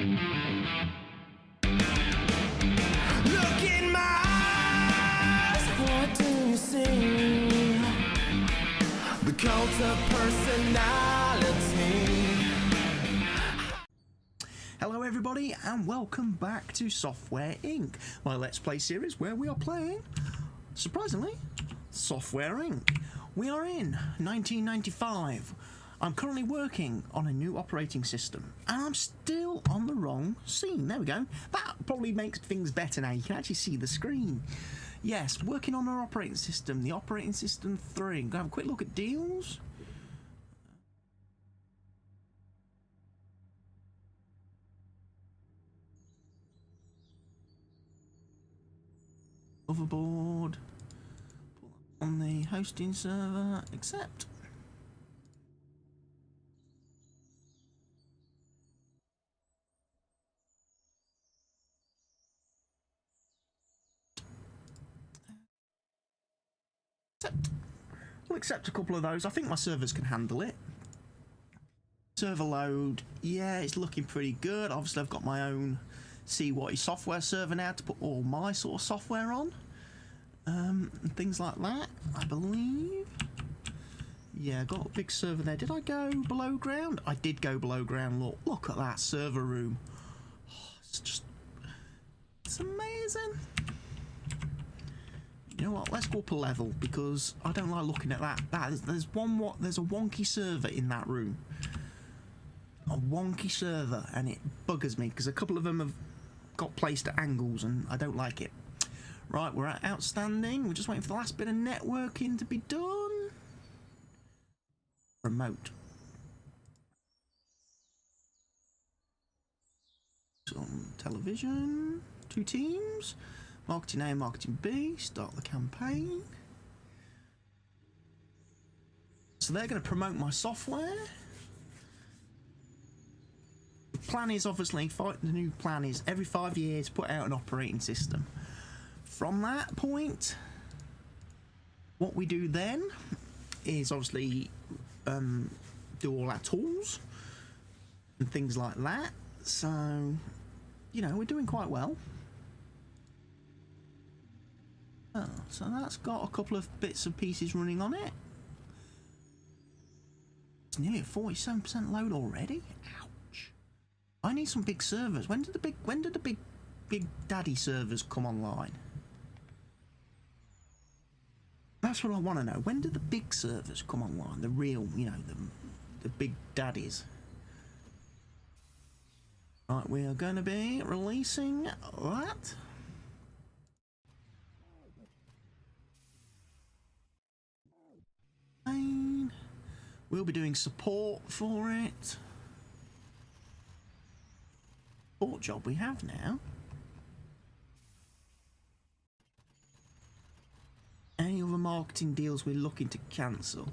Look in my eyes, what do you see? The cult of personality. Hello everybody and welcome back to Software Inc., my Let's Play series where we are playing, surprisingly, Software Inc. We are in 1995. I'm currently working on a new operating system and I'm still on the wrong scene. There we go. That probably makes things better now. You can actually see the screen. Yes, working on our operating system, the operating system 3. Go have a quick look at deals. Overboard. On the hosting server, accept. We'll accept a couple of those. I think my servers can handle it. Server load, yeah, it's looking pretty good. Obviously, I've got my own CWATTYESO software server now to put all my sort of software on. And things like that, I believe. Yeah, got a big server there. Did I go below ground? I did go below ground. Look at that server room. Oh, it's amazing. You know what? Let's go up a level because I don't like looking at that. There's a wonky server in that room. A wonky server, and it buggers me because a couple of them have got placed at angles, and I don't like it. Right, we're at outstanding. We're just waiting for the last bit of networking to be done. Remote. Some television. 2 teams. Marketing A, marketing B. Start the campaign. So they're going to promote my software. The plan is obviously, the new plan is every 5 years put out an operating system. From that point, what we do then is obviously do all our tools and things like that. So, you know, we're doing quite well. Oh, so that's got a couple of bits and pieces running on it. It's nearly a 47% load already. Ouch! I need some big servers. When did the big daddy servers come online? That's what I want to know. When do the big servers come online? The real, you know, the big daddies. Right, we are going to be releasing that. And we'll be doing support for it. Support job we have now. Any other marketing deals we're looking to cancel?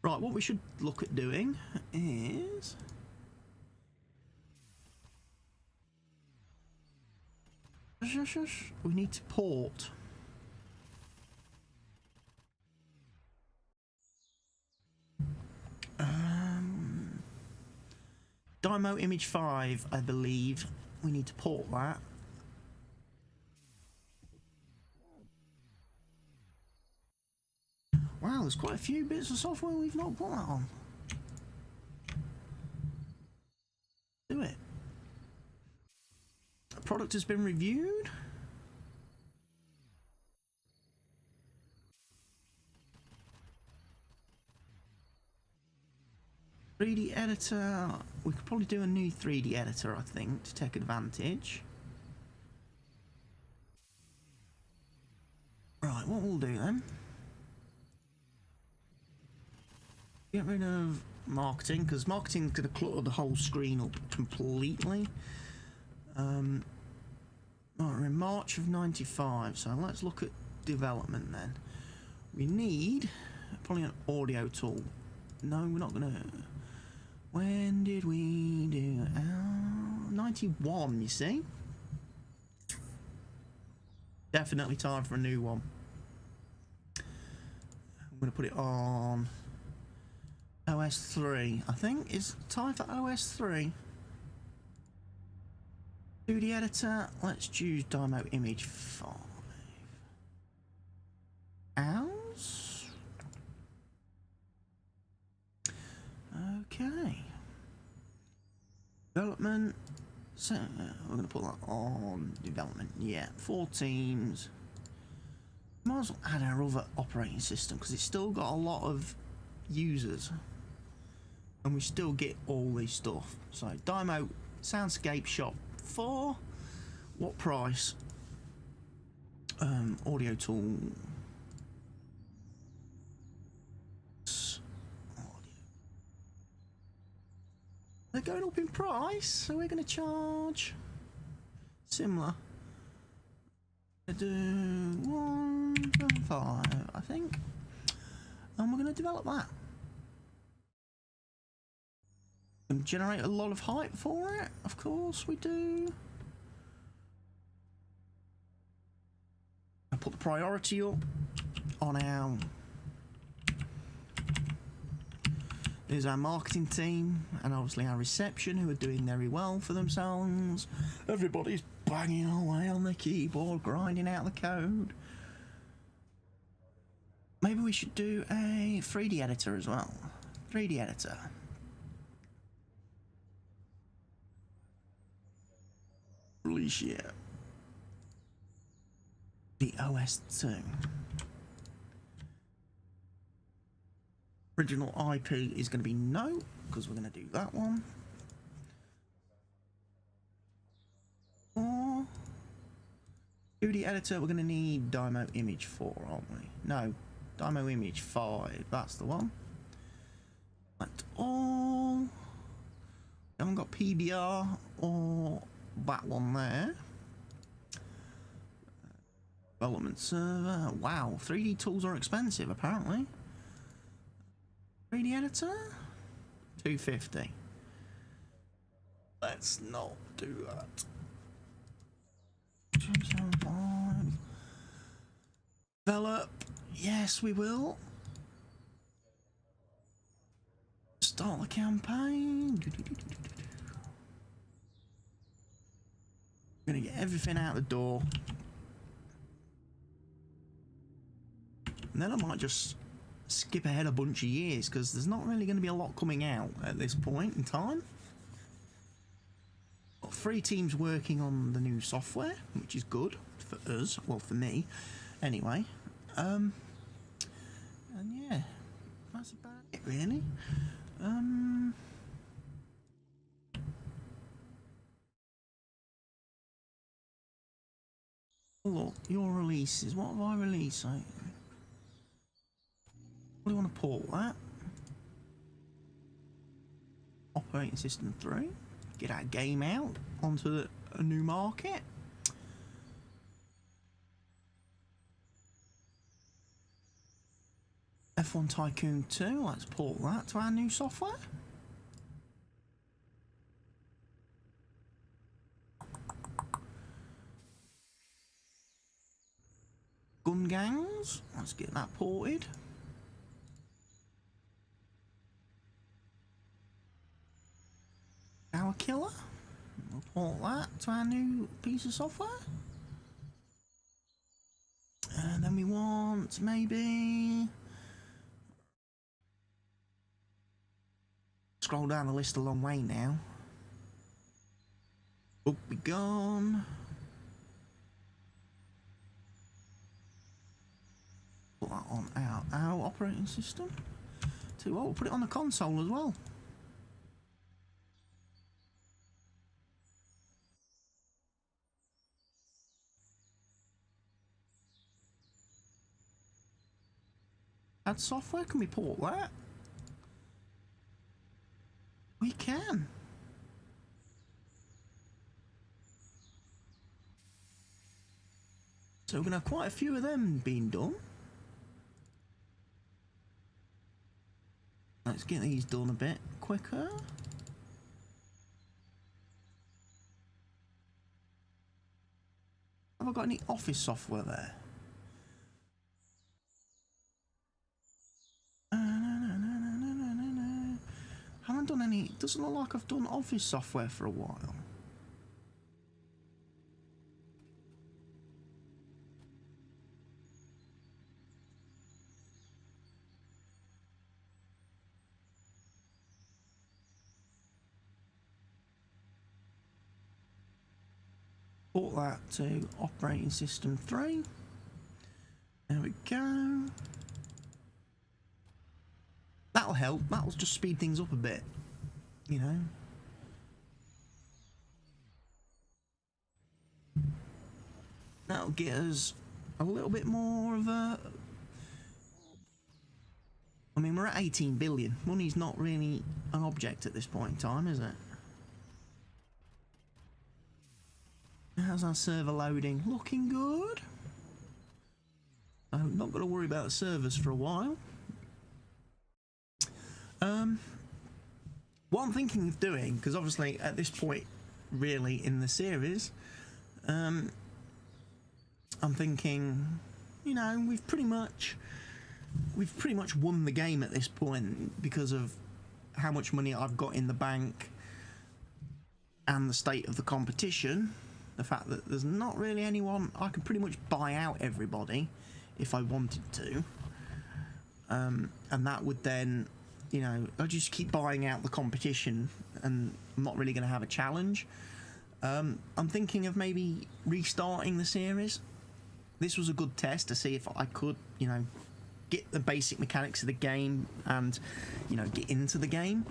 Right, what we should look at doing is we need to port. Dymo Image 5, I believe. We need to port that. Wow, there's quite a few bits of software we've not put that on. Do it. The product has been reviewed. .3D editor. We could probably do a new 3D editor, I think, to take advantage. Right, what we'll do then. Get rid of marketing, because marketing's going to clutter the whole screen up completely. Right, we're in March of 95, so let's look at development then. We need probably an audio tool. No, we're not going to. When did we do 91, you see? Definitely time for a new one. I'm going to put it on OS 3, I think. Is time for OS 3? 2D editor, let's choose Dymo Image 5. Ows. Okay. Development. So we're going to put that on development. Yeah, 4 teams. Might as well add our other operating system because it's still got a lot of users. And we still get all this stuff. So Dymo Soundscape Shop 4. What price? Audio tool. They're going up in price, so we're going to charge similar. We're going to do 1.5, I think, and we're going to develop that. And generate a lot of hype for it, of course we do. I put the priority up on our. There's our marketing team and obviously our reception who are doing very well for themselves. Everybody's banging away on the keyboard, grinding out the code. Maybe we should do a 3D editor as well. 3D editor. Release yet. The OS2. Original IP is going to be no, because we're going to do that one. Or 2D editor, we're going to need Dymo Image 4, aren't we? No, Dymo Image 5, that's the one. Select all. We haven't got PBR or that one there. Development server. Wow, 3D tools are expensive apparently. 3D editor, 250. Let's not do that. 275. Develop. Yes, we will. Start the campaign. We're gonna get everything out the door, and then I might just skip ahead a bunch of years because there's not really going to be a lot coming out at this point in time. Got 3 teams working on the new software, which is good for us, well for me anyway. And yeah, that's about it really. Look, your releases, what have I released? What do you want to port that? Operating System 3. Get our game out onto a new market. F1 Tycoon 2. Let's port that to our new software. Gun Gangs. Let's get that ported. Our Killer. We'll port that to our new piece of software. And then we want maybe. Scroll down the list a long way now. Book Be Gone. Put that on our operating system. Too well, we'll put it on the console as well. Add software, can we port that? We can. So we're going to have quite a few of them being done. Let's get these done a bit quicker. Have I got any office software there? Haven't done any. It doesn't look like I've done office software for a while. Port that to operating system 3. There we go. That'll help. That'll just speed things up a bit, you know. That'll get us a little bit more of a... I mean, we're at 18 billion. Money's not really an object at this point in time, is it? How's our server loading? Looking good. I'm not going to worry about the servers for a while. What I'm thinking of doing, because obviously at this point, really in the series, I'm thinking, you know, we've pretty much won the game at this point because of how much money I've got in the bank and the state of the competition. The fact that there's not really anyone, I can pretty much buy out everybody if I wanted to, and that would then, you know, I'll just keep buying out the competition and I'm not really going to have a challenge. I'm thinking of maybe restarting the series. This was a good test to see if I could, you know, get the basic mechanics of the game and, you know, get into the game,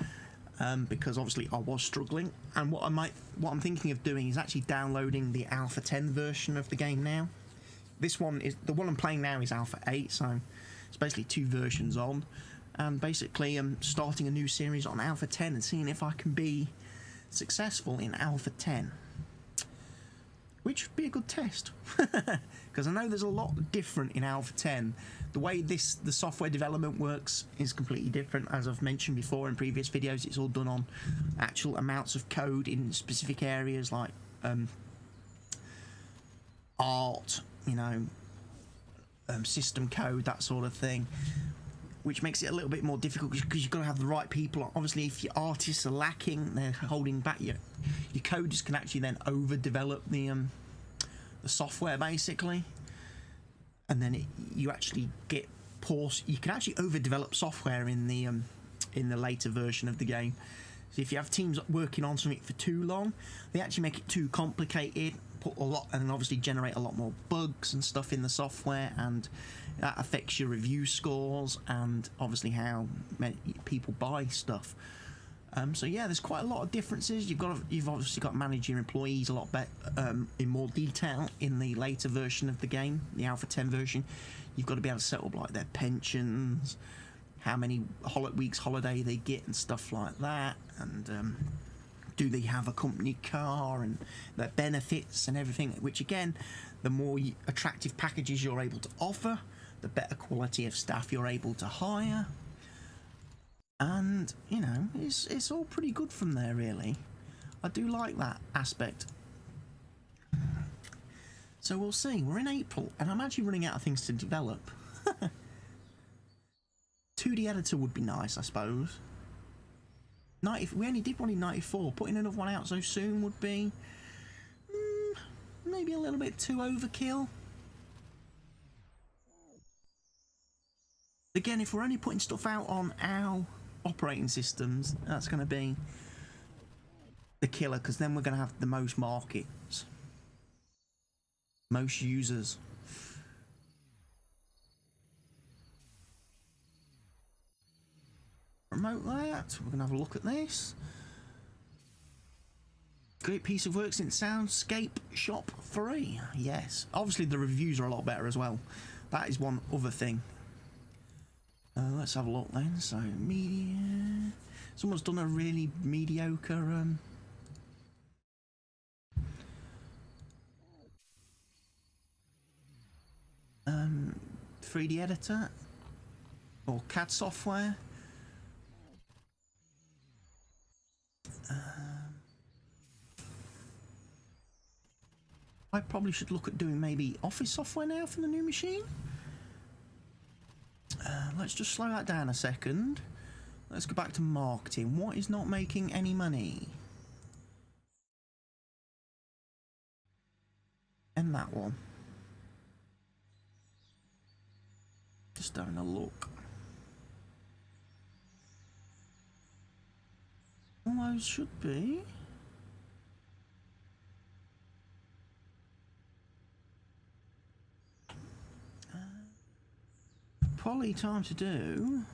because obviously I was struggling. And what I'm thinking of doing is actually downloading the Alpha 10 version of the game now. This one is the one I'm playing now is Alpha 8, so it's basically 2 versions on. And basically I'm starting a new series on Alpha 10 and seeing if I can be successful in Alpha 10. Which would be a good test. Because I know there's a lot different in Alpha 10. The way the software development works is completely different. As I've mentioned before in previous videos, it's all done on actual amounts of code in specific areas like art, you know, system code, that sort of thing, which makes it a little bit more difficult because you've got to have the right people. Obviously, if your artists are lacking, they're holding back your coders can actually then overdevelop the software basically, and then you actually get poor. You can actually overdevelop software in the later version of the game. So if you have teams working on something for too long, they actually make it too complicated, put a lot, and obviously generate a lot more bugs and stuff in the software, and that affects your review scores and obviously how many people buy stuff. So yeah, there's quite a lot of differences. You've obviously got to manage your employees a lot better, in more detail in the later version of the game, the Alpha 10 version. You've got to be able to set up like their pensions, how many weeks holiday they get and stuff like that, and do they have a company car and their benefits and everything, which again, the more attractive packages you're able to offer, the better quality of staff you're able to hire. And, you know, it's all pretty good from there, really. I do like that aspect. So we'll see. We're in April, and I'm actually running out of things to develop. 2D editor would be nice, I suppose. We only did one in 94. Putting another one out so soon would be maybe a little bit too overkill. Again, if we're only putting stuff out on our operating systems, that's going to be the killer, because then we're going to have the most markets, most users. Promote that. We're going to have a look at this. Great piece of work since Soundscape Shop 3. Yes. Obviously the reviews are a lot better as well. That is one other thing. Let's have a look then. So, media. Someone's done a really mediocre 3D editor or CAD software. I probably should look at doing maybe Office software now for the new machine. Let's just slow that down a second. Let's go back to marketing. What is not making any money? And that one. Just having a look. All those should be. probably time to do.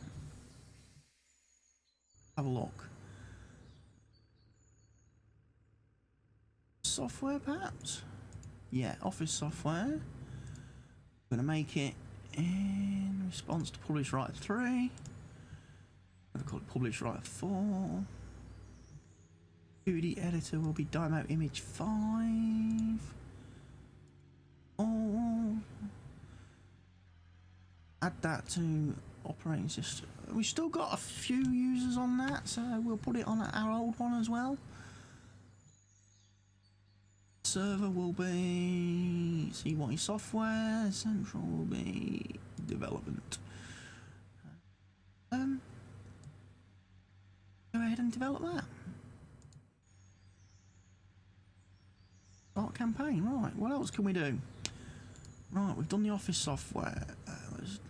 Have a look. Software, perhaps? Yeah, office software. We're going to make it in response to Publish Writer 3. I'm going to call it Publish Writer 4. 2D editor will be Demo Image 5. Oh. Add that to operating system. We've still got a few users on that, so we'll put it on our old one as well. Server will be CWATTYESO software. Central will be development. Go ahead and develop that. Start campaign. Right. What else can we do? Right. We've done the office software.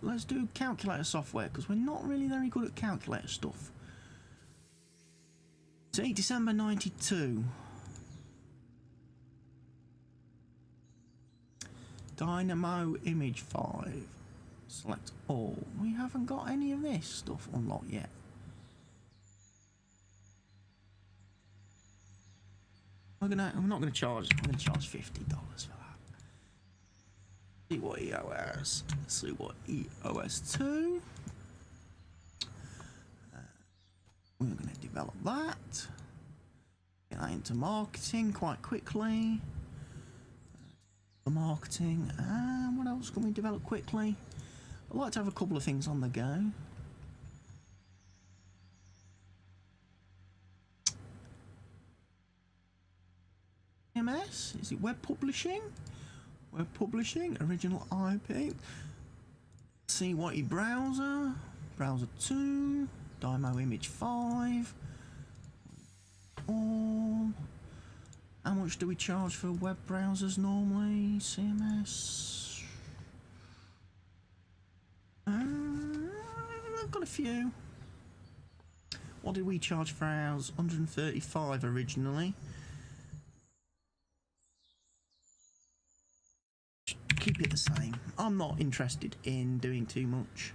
Let's do calculator software because we're not really very good at calculator stuff. See, December 92. Dynamo Image 5. Select all. We haven't got any of this stuff unlocked yet. I'm not gonna charge. I'm gonna charge $50 for that. See what EOS. See what EOS 2. We're gonna develop that. Get that into marketing quite quickly. Marketing, and what else can we develop quickly? I'd like to have a couple of things on the go. MS, is it web publishing? Web publishing, original IP. CWATTY browser, browser 2, Dynamo Image 5. All. How much do we charge for web browsers normally? CMS. I've got a few. What did we charge for ours? 135 originally. Keep it the same. I'm not interested in doing too much.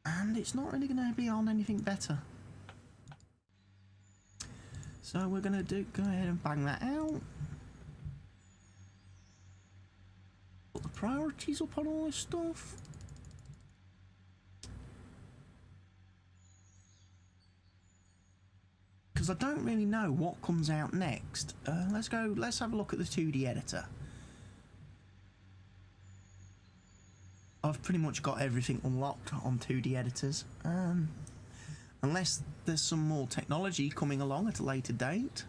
And it's not really going to be on anything better. So we're going to go ahead and bang that out. Put the priorities up on all this stuff. Because I don't really know what comes out next. Let's have a look at the 2D editor. I've pretty much got everything unlocked on 2D editors. Unless there's some more technology coming along at a later date.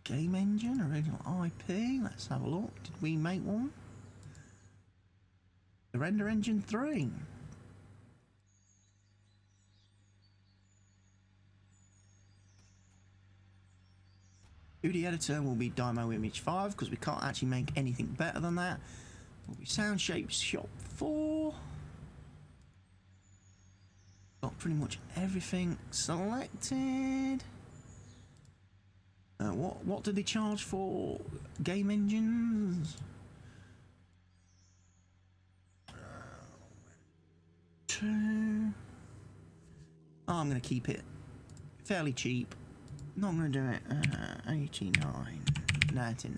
Game engine, original IP. Let's have a look. Did we make one? The Render Engine 3. Editor will be Dynamo Image 5 because we can't actually make anything better than that. Will be Sound Shapes Shop 4. Got pretty much everything selected. What do they charge for game engines? Two. Oh, I'm going to keep it fairly cheap. Not going to do it. 89.99.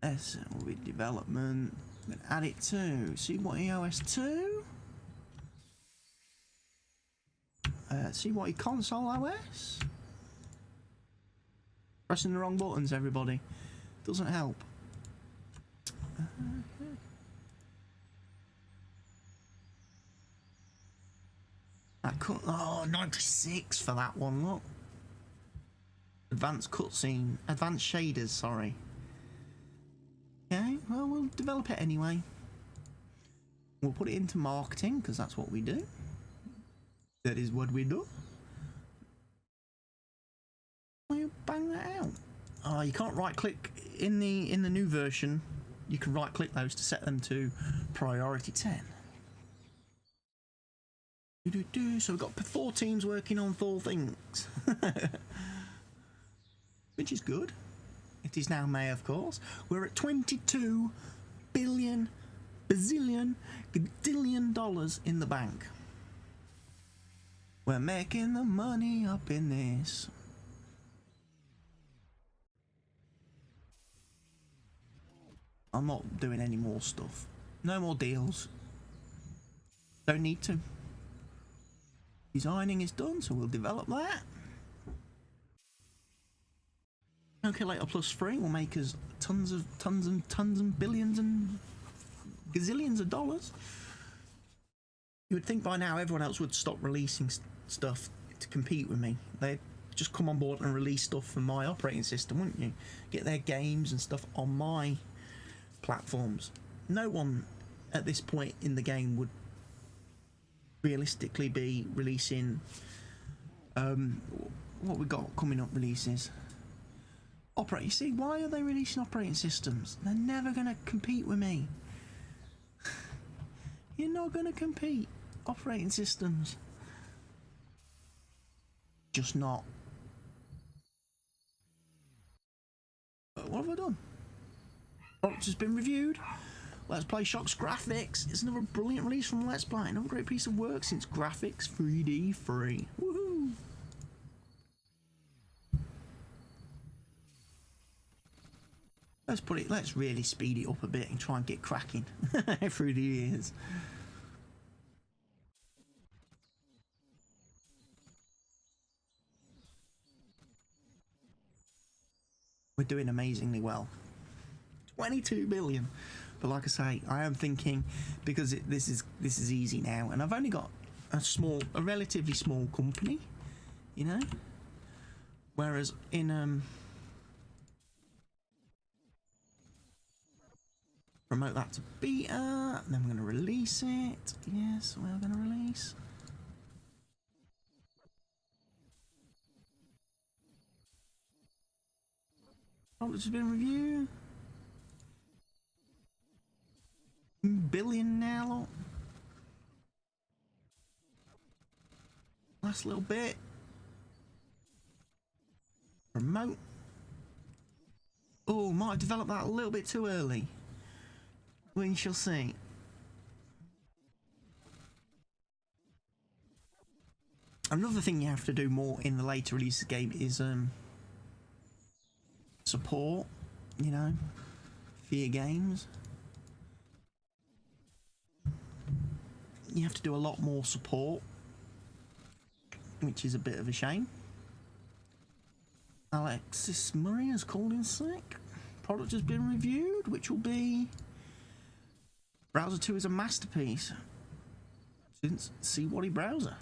S will be development. I'm going to add it to CWATTY OS 2. CWATTY Console OS. Pressing the wrong buttons, everybody. Doesn't help. That cut. Oh, 96 for that one. Look. Advanced cutscene. Advanced shaders. Sorry. Okay. Well, we'll develop it anyway. We'll put it into marketing because that's what we do. That is what we do. We'll bang that out. Oh, you can't right click in the new version. You can right click those to set them to priority 10. So we've got 4 teams working on 4 things. Which is good. It is now May, of course. We're at 22 billion, bazillion, gadillion dollars in the bank. We're making the money up in this. I'm not doing any more stuff. No more deals. Don't need to. Designing is done, so we'll develop that. Calculator plus 3 will make us tons and billions and gazillions of dollars. You would think by now everyone else would stop releasing stuff to compete with me. They'd just come on board and release stuff from my operating system, wouldn't you? Get their games and stuff on my platforms. No one at this point in the game would realistically be releasing what we got coming up releases. You see, why are they releasing operating systems? They're never going to compete with me. You're not going to compete. Operating systems. Just not. But what have I done? Product has been reviewed. Let's Play Shocks Graphics. It's another brilliant release from Let's Play. Another great piece of work since graphics 3D free. Woohoo! Let's really speed it up a bit and try and get cracking through the years. We're doing amazingly well. 22 billion. But like I say, I am thinking, because this is easy now, and I've only got a relatively small company, you know. Whereas in promote that to beta, and then we're going to release it. Yes, we're going to release. Product has been reviewed. Billion now, look. Last little bit. Promote. Oh, might have developed that a little bit too early. We shall see. Another thing you have to do more in the later release of the game is support, you know, for your games. You have to do a lot more support, which is a bit of a shame. Alexis Murray has called in sick. Product has been reviewed, which will be Browser 2 is a masterpiece since CWATTYESO browser.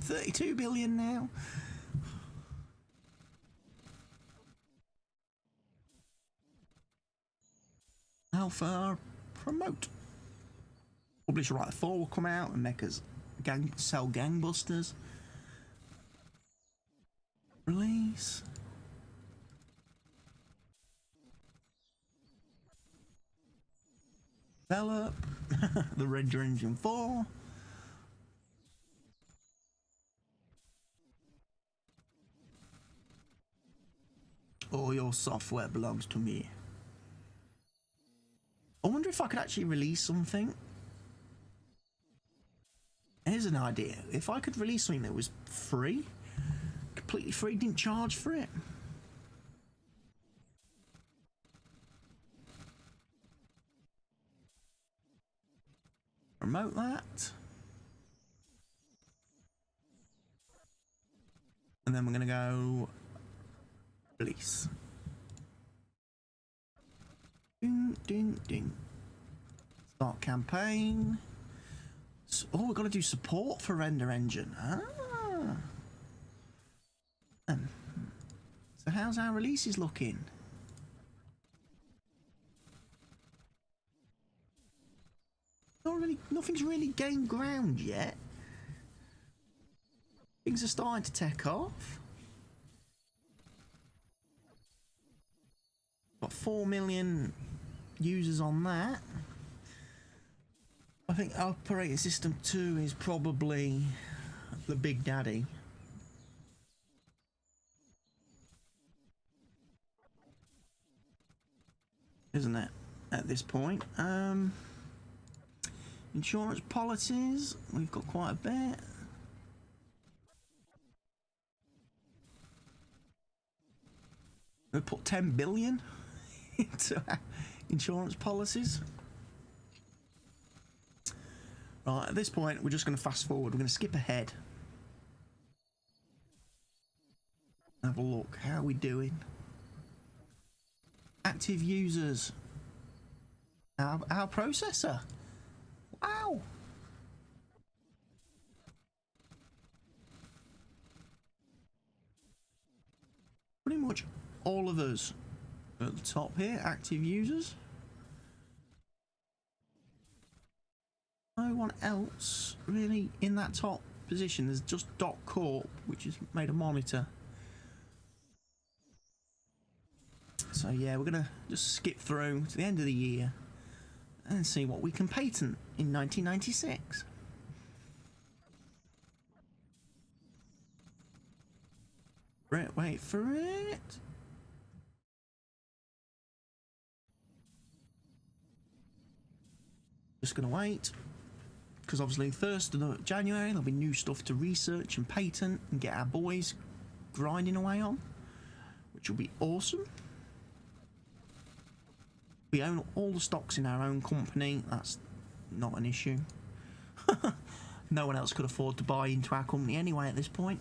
32 billion now. Alpha promote. Publisher Writer 4 will come out and make us sell gangbusters. Release. Develop. The Render Engine 4. All your software belongs to me. I wonder if I could actually release something. Here's an idea. If I could release something that was free, completely free, didn't charge for it. Promote that. And then we're going to go release. Ding, ding, ding. Start campaign. Oh, we've got to do support for Render Engine. So how's our releases looking? Nothing's really gained ground yet. Things are starting to take off. Got 4 million users on that. I think operating system 2 is probably the big daddy. isn't it? At this point, insurance policies, we've got quite a bit. We put 10 billion into our insurance policies. Right, at this point, we're just going to fast forward. We're going to skip ahead. Have a look. How are we doing? Active users. Our processor. Wow. Pretty much all of us at the top here, active users. No one else really in that top position. There's just .corp, which is made a monitor. So yeah, we're gonna just skip through to the end of the year and see what we can patent in 1996. Right, wait for it. Just gonna wait, because obviously 1st of January there'll be new stuff to research and patent and get our boys grinding away on, which will be awesome. We own all the stocks in our own company. That's not an issue. No one else could afford to buy into our company anyway at this point.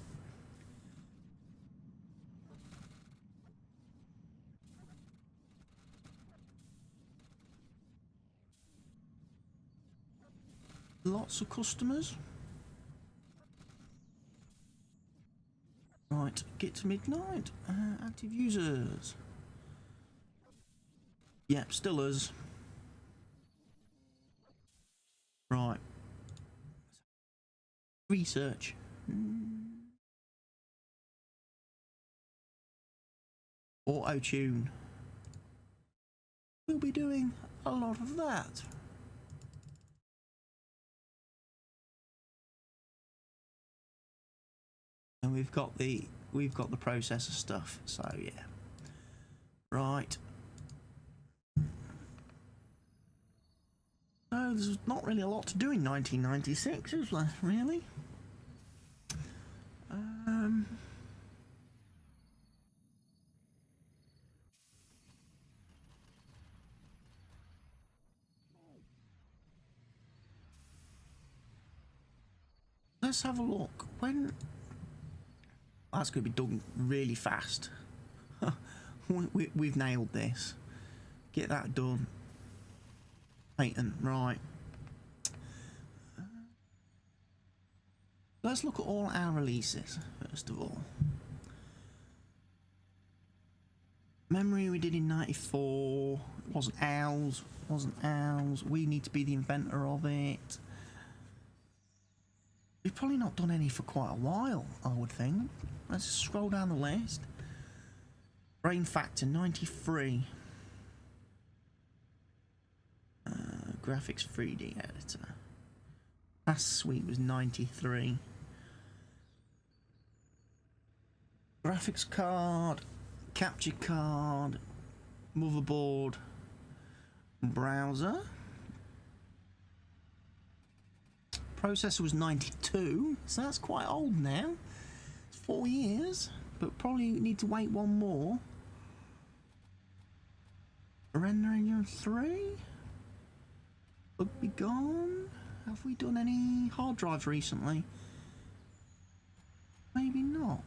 Lots of customers. Right, get to midnight. Active users. Yep, still us. Right. Research. Auto-tune. We'll be doing a lot of that. And we've got the processor stuff, so yeah. Right. So there's not really a lot to do in 1996, is there, really? Let's have a look. When... That's going to be done really fast. We've nailed this. Get that done. Patent, right. Let's look at all our releases, first of all. Memory we did in 94. It wasn't ours. Wasn't ours. We need to be the inventor of it. We've probably not done any for quite a while, I would think. Let's just scroll down the list. Brain Factor 93. Graphics 3D editor. Last Suite was 93. Graphics card, capture card, motherboard, browser. Processor was 92, so that's quite old now. It's 4 years, but probably need to wait one more. Render engine 3. Would be gone. Have we done any hard drives recently? Maybe not.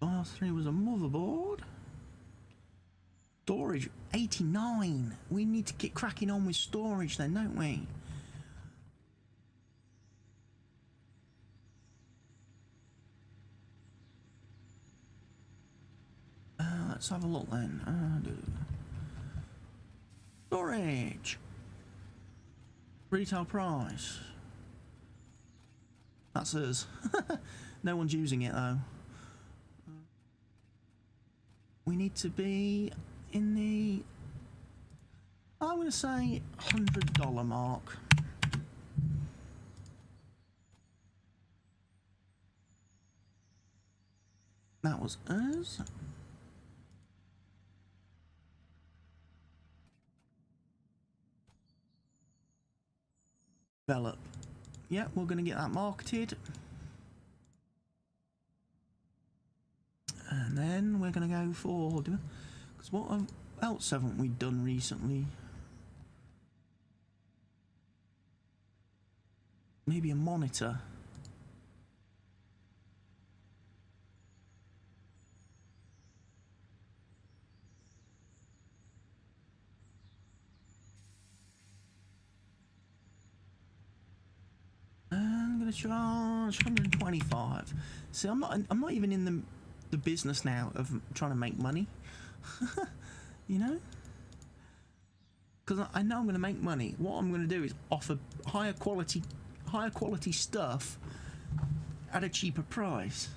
R3 was a motherboard. Storage 89. We need to get cracking on with storage then, don't we? Let's have a look then. Storage. Retail price. That's us. No one's using it though. We need to be in the, I'm going to say $100 mark. That was us. Develop. Yeah, we're going to get that marketed. And then we're going to go for... Because what else haven't we done recently? Maybe a monitor. I'm going to charge 125. See, I'm not even in the business now of trying to make money. You know? Because I know I'm going to make money. What I'm going to do is offer higher quality stuff at a cheaper price.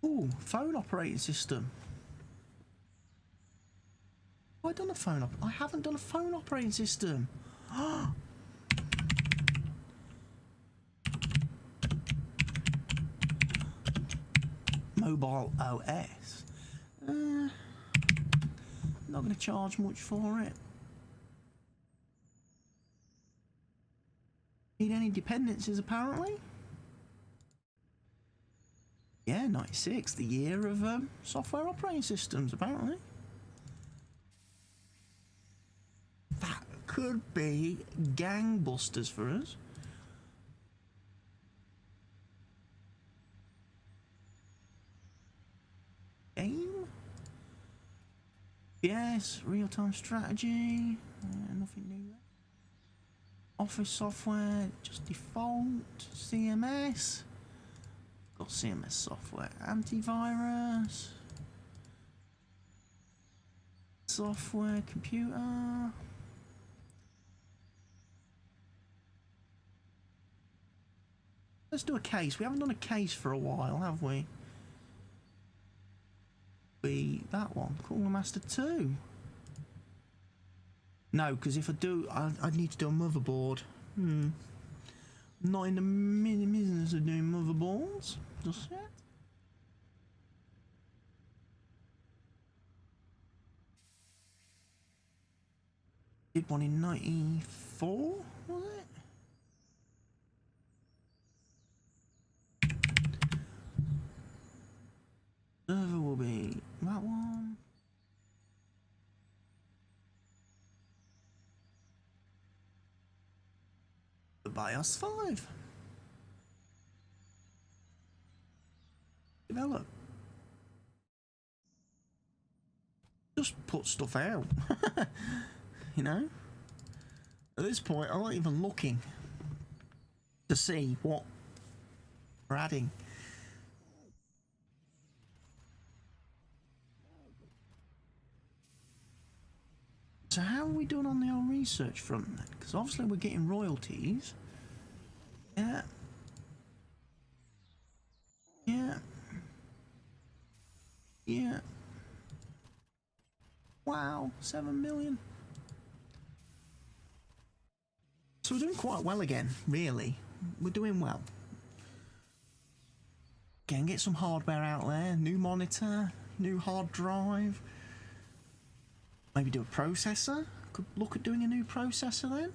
Ooh, phone operating system. Have I done a phone I haven't done a phone operating system. Mobile OS. Not going to charge much for it. Need any dependencies apparently? Yeah, 96, the year of software operating systems apparently. That could be gangbusters for us. Game? Yes, real-time strategy. Nothing new there. Office software, just default. CMS. Got CMS software. Antivirus. Software, computer. Let's do a case. We haven't done a case for a while, have we? That one. Cooler Master 2. No, because if I do, I need to do a motherboard. Not in the business of doing motherboards just yet. Did one in 94, was it? Server will be that one. The BIOS 5. Develop. Just put stuff out. You know? At this point, I'm not even looking to see what we're adding. So how are we doing on the old research front then? Because obviously we're getting royalties. Yeah. Yeah. Yeah. Wow, 7 million. So we're doing quite well again, really. We're doing well. Again, get some hardware out there. New monitor, new hard drive. Maybe do a processor. Could look at doing a new processor then.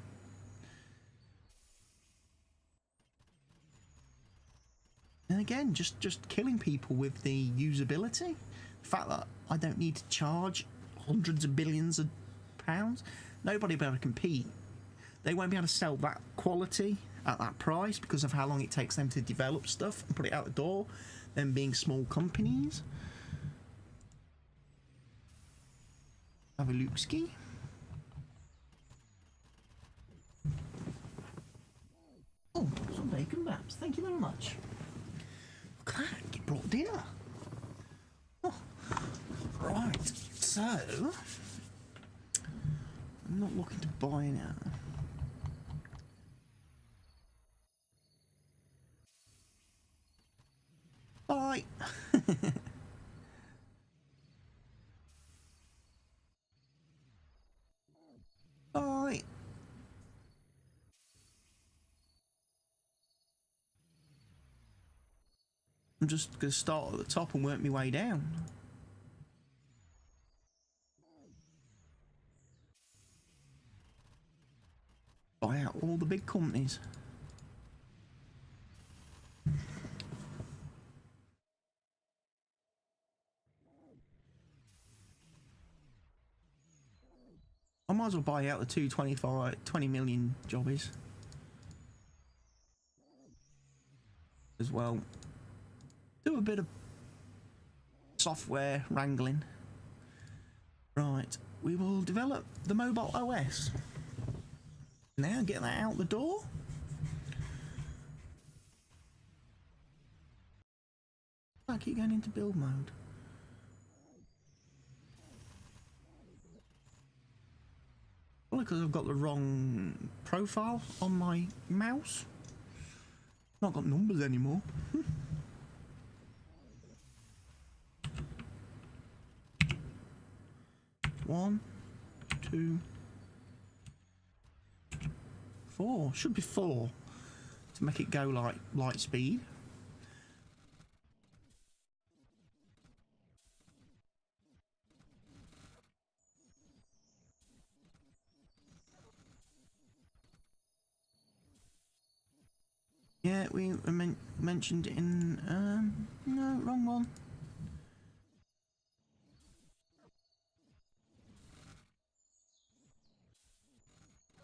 And again, just killing people with the usability. The fact that I don't need to charge hundreds of billions of pounds. Nobody will be able to compete. They won't be able to sell that quality at that price because of how long it takes them to develop stuff and put it out the door, them being small companies. Have a look ski. Oh, some bacon wraps. Thank you very much. Look at that, you brought dinner. Oh, right, so I'm not looking to buy now. Bye. Bye. I'm just going to start at the top and work my way down. Buy out all the big companies. I might as well buy out the 20 million jobbies as well. Do a bit of software wrangling. Right, we will develop the mobile OS. Now get that out the door. I keep going into build mode. Probably because I've got the wrong profile on my mouse. Not got numbers anymore. 1, 2, 4. Should be 4 to make it go like light speed. Yeah, we mentioned in no, wrong one.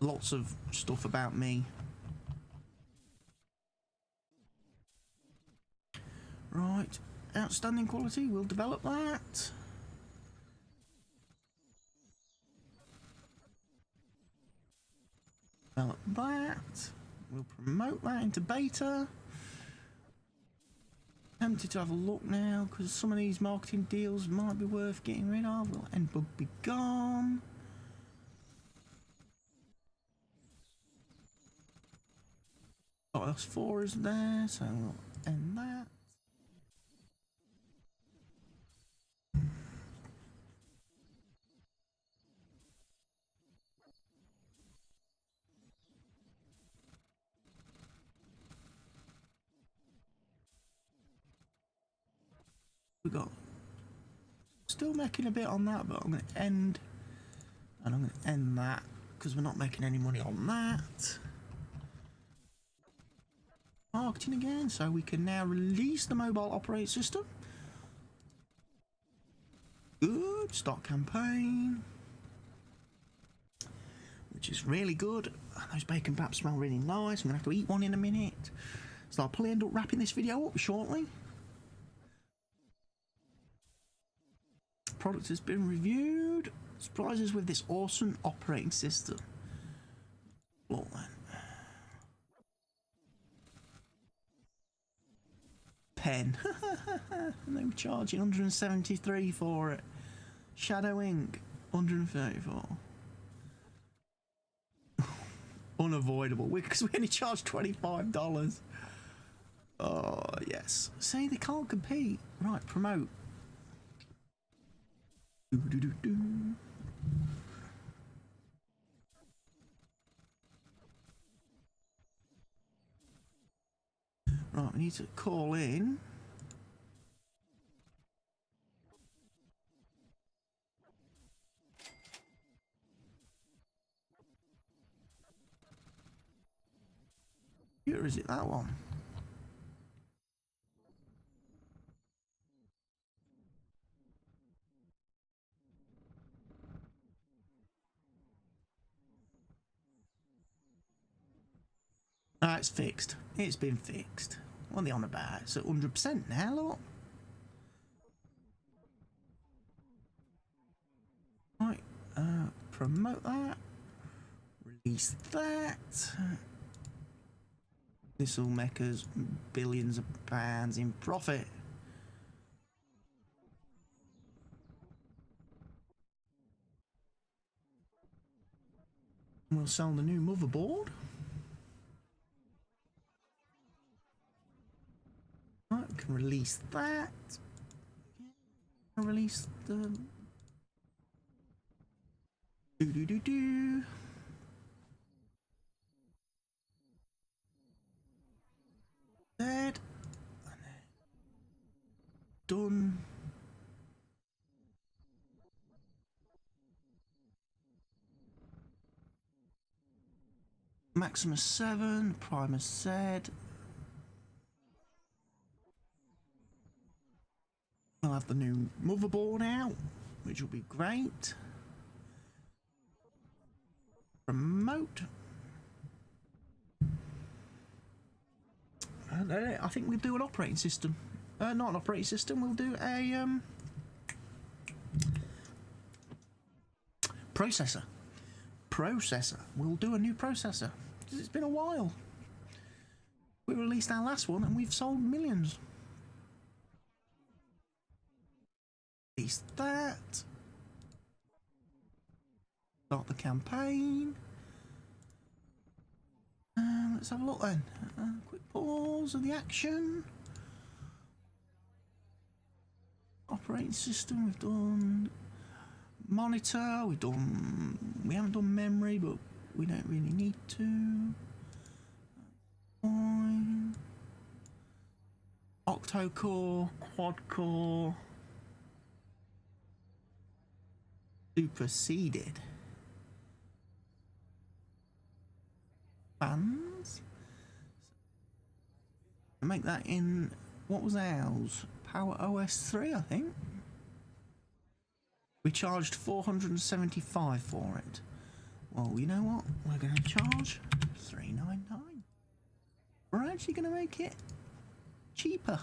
Lots of stuff about me. Right, outstanding quality, we'll develop that. Develop that. We'll promote that into beta. Tempted to have a look now because some of these marketing deals might be worth getting rid of. Will NBug be gone? iOS 4 is there, so we'll end that. We got still making a bit on that, but I'm going to end, and I'm going to end that because we're not making any money on that. Marketing again, so we can now release the mobile operating system. Good, start campaign, which is really good. Those bacon wraps smell really nice. I'm gonna have to eat one in a minute, so I'll probably end up wrapping this video up shortly. Product has been reviewed. Surprises with this awesome operating system. Look then. Pen. And they were charging 173 for it. Shadow ink, 134. Unavoidable, because we only charged $25. Oh yes. See, they can't compete. Right, promote. Right, we need to call in. Or is it that one? Ah, it's fixed. It's been fixed. What are they on about? It's at 100% now, look. Right, promote that. Release that. This will make us billions of pounds in profit. We'll sell the new motherboard. Right, we can release that. Release the do. Dead. done. Maximus 7, Primus Z. We'll have the new motherboard out, which will be great. Remote. And I think we'll do an operating system. Not an operating system, we'll do a processor. We'll do a new processor. It's been a while. We released our last one and we've sold millions. At least that. Start the campaign. Let's have a look then. Quick pause of the action. Operating system, we've done monitor, we haven't done memory, but we don't really need to. Fine. Octo-core, quad-core. Superseded. Fans. Make that in, what was ours? Power OS 3, I think. We charged $475 for it. Well, you know what? We're going to charge $399. We're actually going to make it cheaper.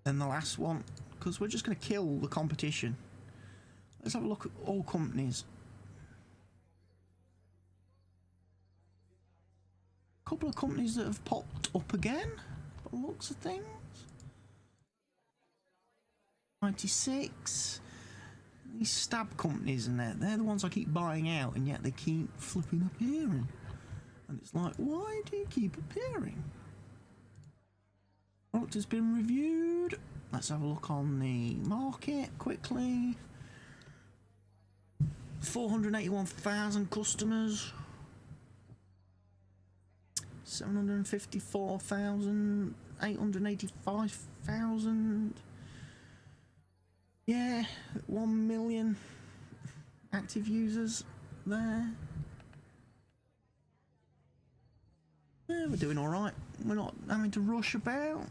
Then the last one, because we're just going to kill the competition. Let's have a look at all companies. Couple of companies that have popped up again, by the looks of things. 96. These stab companies and they're the ones I keep buying out, and yet they keep flipping appearing. And it's like, why do you keep appearing? Product has been reviewed. Let's have a look on the market quickly. 481,000 customers. 754,000, 885,000. Yeah, 1 million active users there. Yeah, we're doing all right. We're not having to rush about.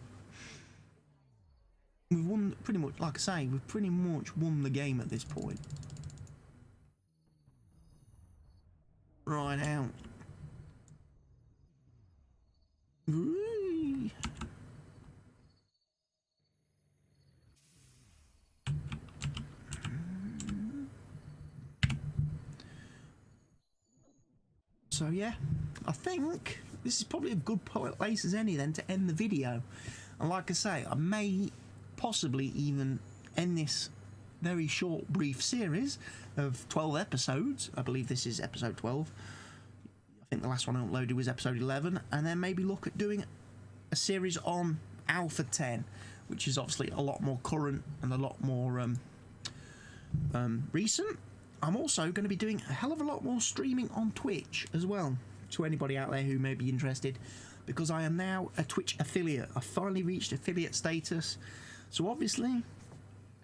We've won pretty much, like I say, we've pretty much won the game at this point. Right out. Whee. So yeah, I think this is probably a good place as any then to end the video. And like I say, I may possibly even end this very short, brief series of 12 episodes. I believe this is episode 12. I think the last one I uploaded was episode 11, and then maybe look at doing a series on Alpha 10, which is obviously a lot more current and a lot more recent. I'm also going to be doing a hell of a lot more streaming on Twitch as well, to anybody out there who may be interested, because I am now a Twitch affiliate. I finally reached affiliate status, so obviously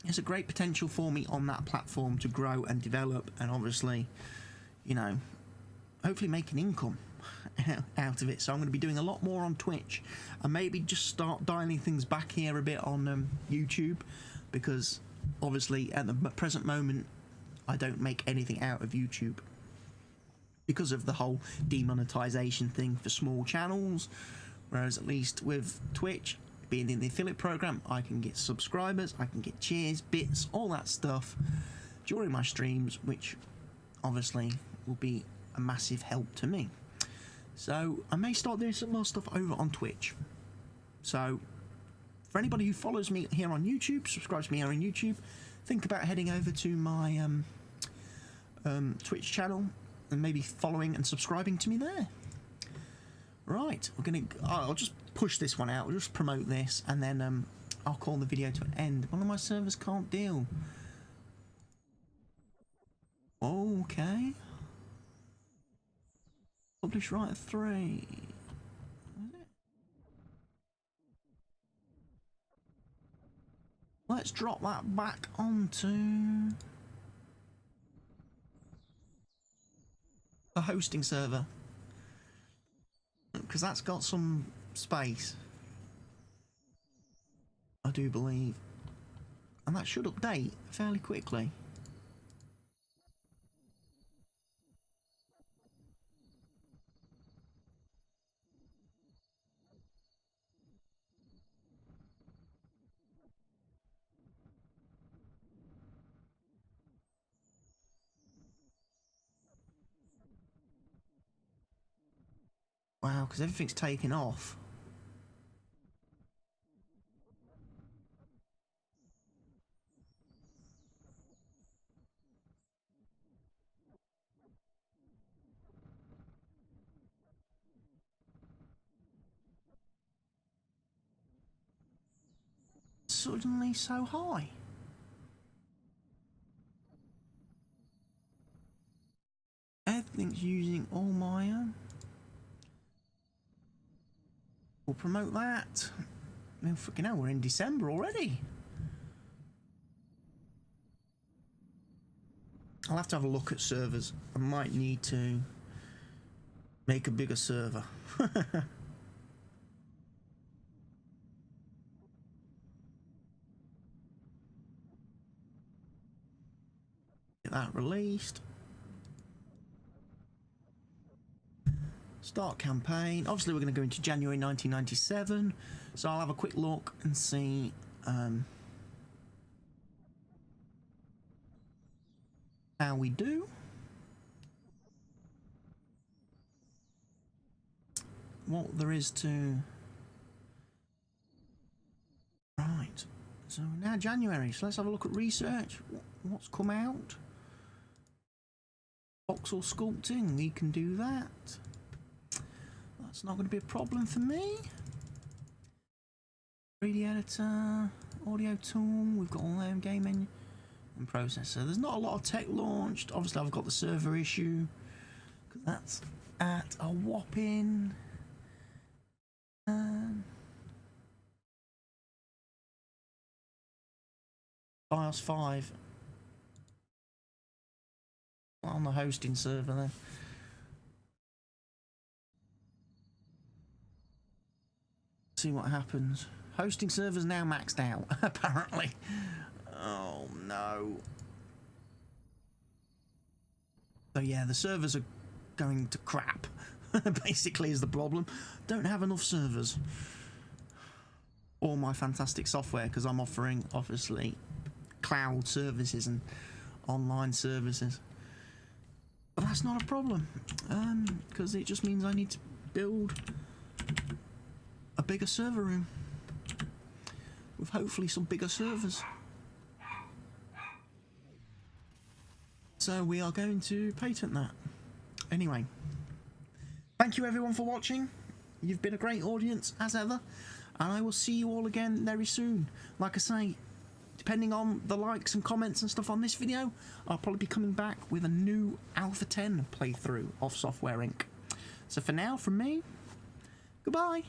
there's a great potential for me on that platform to grow and develop, and obviously, you know, hopefully make an income out of it. So I'm going to be doing a lot more on Twitch, and maybe just start dialing things back here a bit on YouTube, because obviously at the present moment I don't make anything out of YouTube because of the whole demonetization thing for small channels, whereas at least with Twitch, being in the affiliate program, I can get subscribers, I can get cheers, bits, all that stuff during my streams, which obviously will be a massive help to me. So I may start doing some more stuff over on Twitch. So for anybody who follows me here on YouTube, subscribes to me here on YouTube, think about heading over to my Twitch channel and maybe following and subscribing to me there. Right, I'll just push this one out, we'll just promote this, and then I'll call the video to an end. One of my servers can't deal. Okay. Publish writer 3. Was it? Let's drop that back onto a hosting server, because that's got some space, I do believe, and that should update fairly quickly. Wow, because everything's taken off. Suddenly so high. Everything's using all my own. We'll promote that. I mean, fucking hell, we're in December already. I'll have to have a look at servers. I might need to make a bigger server. Get that released. Start campaign. Obviously, we're going to go into January 1997, so I'll have a quick look and see how we do. What there is to. Right. So now January. So let's have a look at research. What's come out? Voxel sculpting. We can do that. That's not going to be a problem for me. 3D editor, audio tool, we've got all them, game menu and processor. There's not a lot of tech launched. Obviously I've got the server issue, because that's at a whopping BIOS 5 on the hosting server then. See what happens. Hosting server's now maxed out, apparently. Oh no. So yeah, the servers are going to crap, basically is the problem. Don't have enough servers. All my fantastic software, because I'm offering, obviously, cloud services and online services. But that's not a problem, because it just means I need to build a bigger server room with hopefully some bigger servers. So we are going to patent that. Anyway, thank you everyone for watching. You've been a great audience as ever, and I will see you all again very soon. Like I say, depending on the likes and comments and stuff on this video, I'll probably be coming back with a new Alpha 10 playthrough of Software Inc. So for now, from me, goodbye.